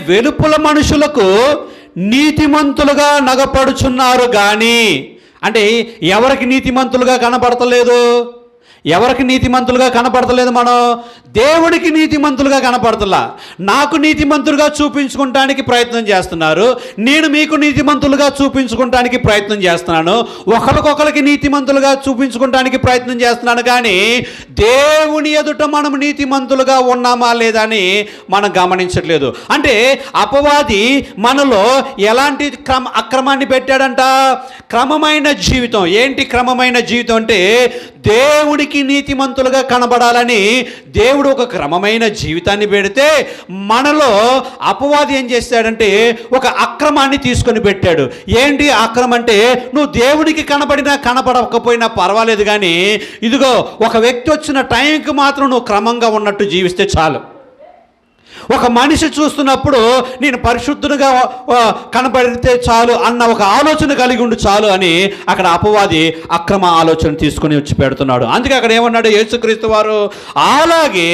వెలుపల మనుషులకు నీతిమంతులుగా నగపడుచున్నారు గాని, అంటే ఎవరికి నీతిమంతులుగా కనపడతలేదు? ఎవరికి నీతిమంతులుగా కనపడతలేదు? మనం దేవుడికి నీతిమంతులుగా కనపడతలా. నాకు నీతిమంతులుగా చూపించుకుంటానికి ప్రయత్నం చేస్తున్నారు, నేను మీకు నీతిమంతులుగా చూపించుకుంటానికి ప్రయత్నం చేస్తున్నాను, ఒకరికొకరికి నీతిమంతులుగా చూపించుకుంటానికి ప్రయత్నం చేస్తున్నాను. కానీ దేవుని ఎదుట మనం నీతిమంతులుగా ఉన్నామా లేదా అని మనం గమనించట్లేదు. అంటే అపవాది మనలో ఎలాంటి అక్రమాన్ని పెట్టాడంట? క్రమమైన జీవితం. ఏంటి క్రమమైన జీవితం అంటే? దేవుడికి నీతిమంతులుగా కనబడాలని దేవుడు ఒక క్రమమైన జీవితాన్ని పెడితే, మనలో అపవాది ఏం చేశాడంటే ఒక అక్రమాన్ని తీసుకొని పెట్టాడు. ఏంటి అక్రమం అంటే? నువ్వు దేవుడికి కనబడినా కనబడకపోయినా పర్వాలేదు, కానీ ఇదిగో ఒక వ్యక్తి వచ్చిన టైంకి మాత్రం నువ్వు క్రమంగా ఉన్నట్టు జీవిస్తే చాలు. ఒక మనిషి చూస్తున్నప్పుడు నేను పరిశుద్ధునిగా కనబడితే చాలు అన్న ఒక ఆలోచన కలిగి ఉండి చాలు అని అక్కడ అపవాది అక్రమ ఆలోచన తీసుకుని వచ్చి పెడుతున్నాడు. అందుకే అక్కడ ఏమన్నాడు యేసుక్రీస్తు వారు? అలాగే